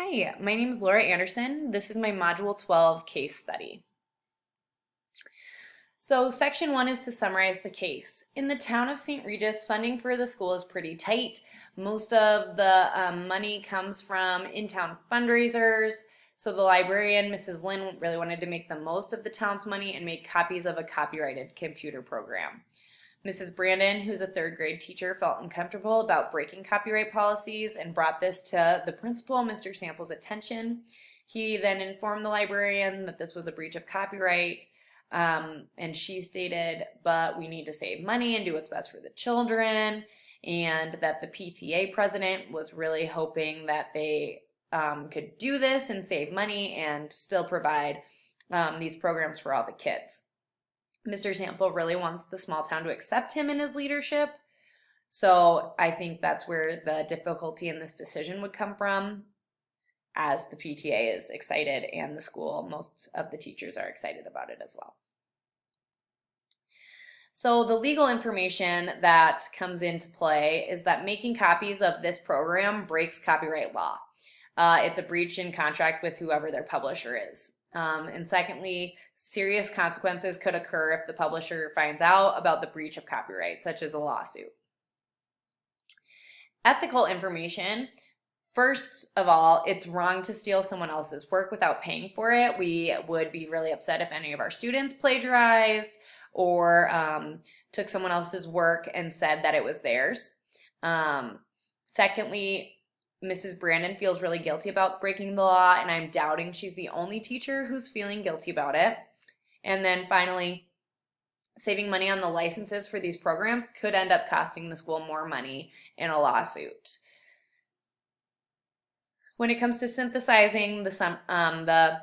Hi, my name is Laura Anderson. This is my Module 12 case study. So section 1 is to summarize the case. In the town of St. Regis, funding for the school is pretty tight. Most of the money comes from in-town fundraisers. So the librarian, Mrs. Lynn, really wanted to make the most of the town's money and make copies of a copyrighted computer program. Mrs. Brandon, who's a third grade teacher, felt uncomfortable about breaking copyright policies and brought this to the principal, Mr. Sample's attention. He then informed the librarian that this was a breach of copyright, and she stated, but we need to save money and do what's best for the children, and that the PTA president was really hoping that they could do this and save money and still provide these programs for all the kids. Mr. Sample really wants the small town to accept him in his leadership. So I think that's where the difficulty in this decision would come from, as the PTA is excited and the school, most of the teachers are excited about it as well. So the legal information that comes into play is that making copies of this program breaks copyright law. It's a breach in contract with whoever their publisher is. And secondly, serious consequences could occur if the publisher finds out about the breach of copyright, such as a lawsuit. Ethical information. First of all, it's wrong to steal someone else's work without paying for it. We would be really upset if any of our students plagiarized or took someone else's work and said that it was theirs. Secondly, Mrs. Brandon feels really guilty about breaking the law, and I'm doubting she's the only teacher who's feeling guilty about it. And then finally, saving money on the licenses for these programs could end up costing the school more money in a lawsuit. When it comes to synthesizing the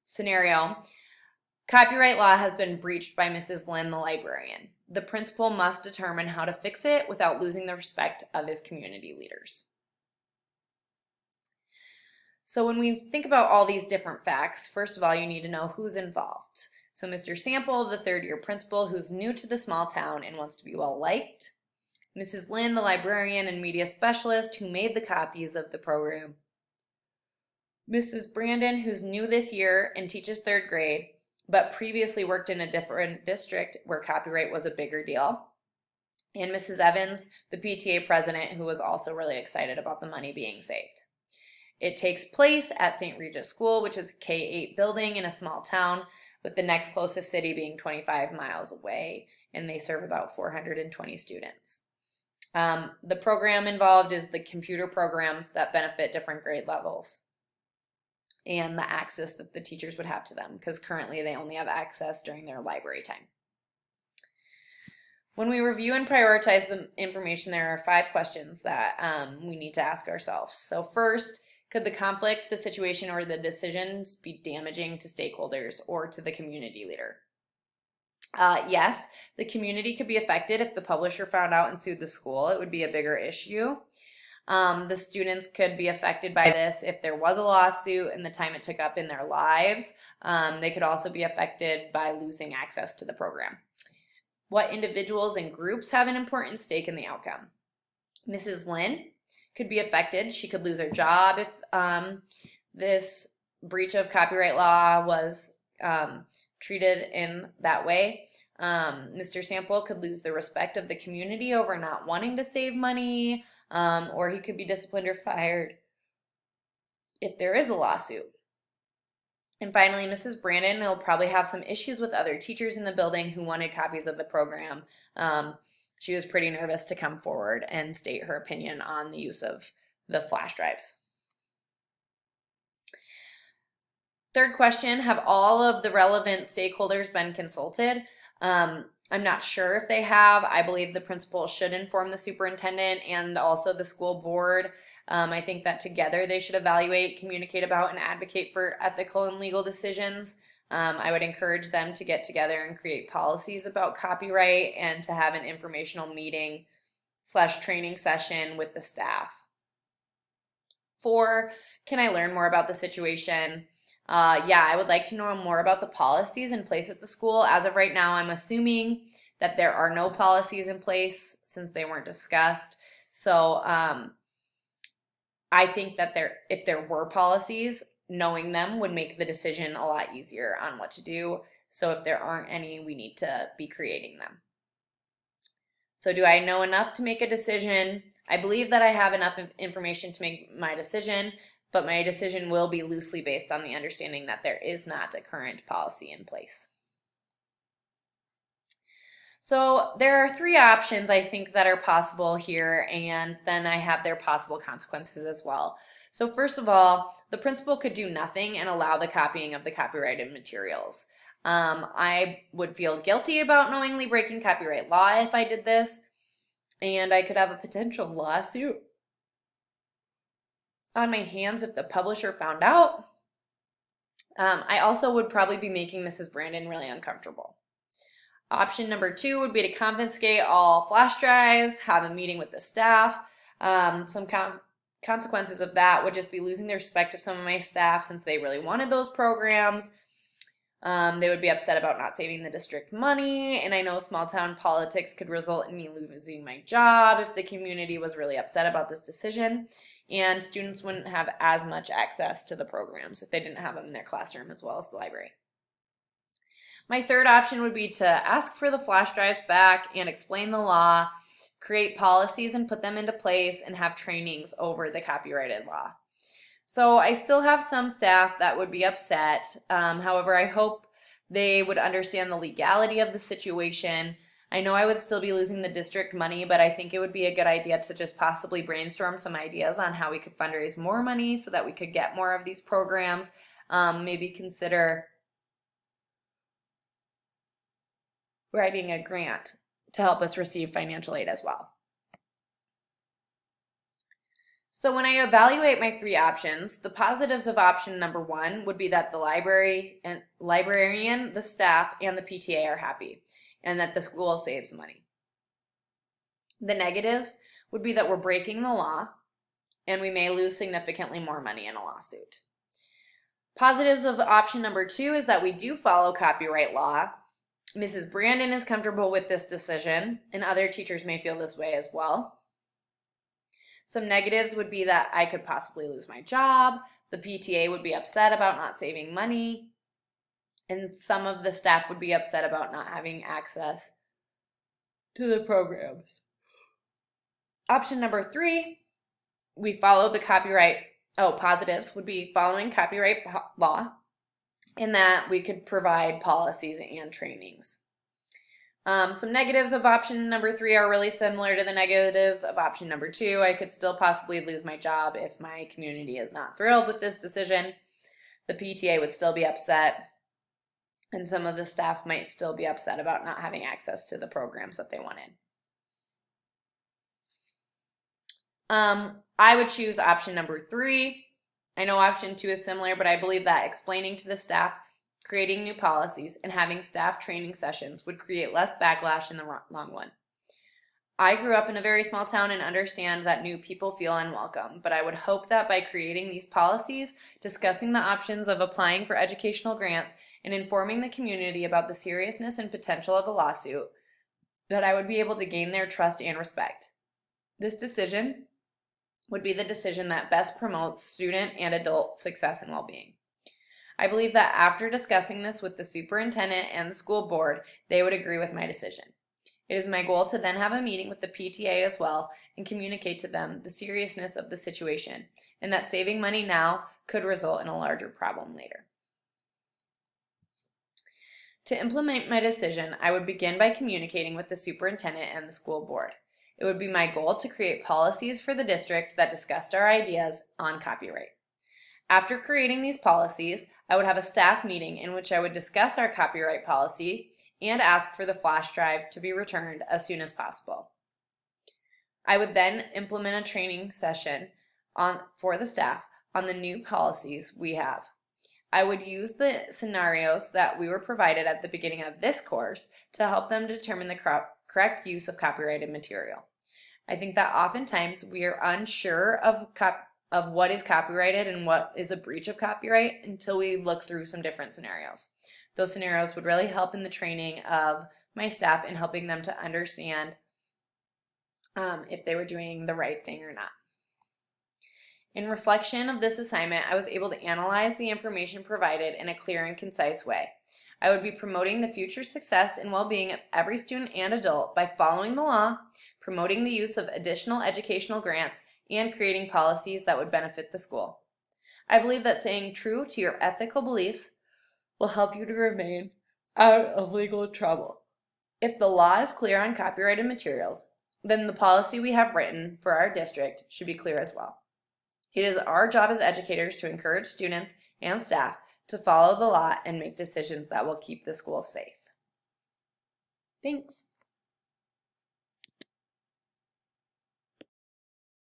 scenario, copyright law has been breached by Mrs. Lynn, the librarian. The principal must determine how to fix it without losing the respect of his community leaders. So when we think about all these different facts, first of all, you need to know who's involved. So Mr. Sample, the third-year principal, who's new to the small town and wants to be well-liked. Mrs. Lynn, the librarian and media specialist, who made the copies of the program. Mrs. Brandon, who's new this year and teaches third grade, but previously worked in a different district where copyright was a bigger deal. And Mrs. Evans, the PTA president, who was also really excited about the money being saved. It takes place at St. Regis School, which is a K-8 building in a small town, with the next closest city being 25 miles away, and they serve about 420 students. The program involved is the computer programs that benefit different grade levels and the access that the teachers would have to them, because currently they only have access during their library time. When we review and prioritize the information, there are 5 questions that we need to ask ourselves. So first, could the conflict, the situation, or the decisions be damaging to stakeholders or to the community leader? Yes, the community could be affected if the publisher found out and sued the school. It would be a bigger issue. The students could be affected by this if there was a lawsuit and the time it took up in their lives. They could also be affected by losing access to the program. What individuals and groups have an important stake in the outcome? Mrs. Lynn could be affected. She could lose her job if this breach of copyright law was treated in that way. Mr. Sample could lose the respect of the community over not wanting to save money, or he could be disciplined or fired if there is a lawsuit. And finally, Mrs. Brandon will probably have some issues with other teachers in the building who wanted copies of the program. She was pretty nervous to come forward and state her opinion on the use of the flash drives. Third question, have all of the relevant stakeholders been consulted? I'm not sure if they have. I believe the principal should inform the superintendent and also the school board. I think that together they should evaluate, communicate about, and advocate for ethical and legal decisions. I would encourage them to get together and create policies about copyright and to have an informational meeting / training session with the staff. 4, can I learn more about the situation? Yeah, I would like to know more about the policies in place at the school. As of right now, I'm assuming that there are no policies in place since they weren't discussed. So I think that if there were policies, knowing them would make the decision a lot easier on what to do. So if there aren't any, we need to be creating them. So do I know enough to make a decision? I believe that I have enough information to make my decision, but my decision will be loosely based on the understanding that there is not a current policy in place. So there are 3 options I think that are possible here, and then I have their possible consequences as well. So first of all, the principal could do nothing and allow the copying of the copyrighted materials. I would feel guilty about knowingly breaking copyright law if I did this, and I could have a potential lawsuit on my hands if the publisher found out. I also would probably be making Mrs. Brandon really uncomfortable. Option number 2 would be to confiscate all flash drives, have a meeting with the staff. Some consequences of that would just be losing the respect of some of my staff since they really wanted those programs. They would be upset about not saving the district money, and I know small town politics could result in me losing my job if the community was really upset about this decision, and students wouldn't have as much access to the programs if they didn't have them in their classroom as well as the library. My third option would be to ask for the flash drives back and explain the law, create policies and put them into place, and have trainings over the copyrighted law. So I still have some staff that would be upset. However, I hope they would understand the legality of the situation. I know I would still be losing the district money, but I think it would be a good idea to just possibly brainstorm some ideas on how we could fundraise more money so that we could get more of these programs. Maybe consider writing a grant to help us receive financial aid as well. So when I evaluate my 3 options, the positives of option number 1 would be that the librarian, the staff, and the PTA are happy, and that the school saves money. The negatives would be that we're breaking the law, and we may lose significantly more money in a lawsuit. Positives of option number 2 is that we do follow copyright law. Mrs. Brandon is comfortable with this decision, and other teachers may feel this way as well. Some negatives would be that I could possibly lose my job, the PTA would be upset about not saving money, and some of the staff would be upset about not having access to the programs. Option number 3, we follow the positives would be following copyright law, in that we could provide policies and trainings. Some negatives of option number 3 are really similar to the negatives of option number 2. I could still possibly lose my job if my community is not thrilled with this decision. The PTA would still be upset, and some of the staff might still be upset about not having access to the programs that they wanted. I would choose option number 3. I know option 2 is similar, but I believe that explaining to the staff, creating new policies, and having staff training sessions would create less backlash in the long run. I grew up in a very small town and understand that new people feel unwelcome, but I would hope that by creating these policies, discussing the options of applying for educational grants, and informing the community about the seriousness and potential of a lawsuit, that I would be able to gain their trust and respect. This decision would be the decision that best promotes student and adult success and well-being. I believe that after discussing this with the superintendent and the school board, they would agree with my decision. It is my goal to then have a meeting with the PTA as well and communicate to them the seriousness of the situation and that saving money now could result in a larger problem later. To implement my decision, I would begin by communicating with the superintendent and the school board. It would be my goal to create policies for the district that discussed our ideas on copyright. After creating these policies, I would have a staff meeting in which I would discuss our copyright policy and ask for the flash drives to be returned as soon as possible. I would then implement a training session for the staff on the new policies we have. I would use the scenarios that we were provided at the beginning of this course to help them determine the correct use of copyrighted material. I think that oftentimes we are unsure of what is copyrighted and what is a breach of copyright until we look through some different scenarios. Those scenarios would really help in the training of my staff in helping them to understand if they were doing the right thing or not. In reflection of this assignment, I was able to analyze the information provided in a clear and concise way. I would be promoting the future success and well-being of every student and adult by following the law, promoting the use of additional educational grants, and creating policies that would benefit the school. I believe that staying true to your ethical beliefs will help you to remain out of legal trouble. If the law is clear on copyrighted materials, then the policy we have written for our district should be clear as well. It is our job as educators to encourage students and staff to follow the law and make decisions that will keep the school safe. Thanks.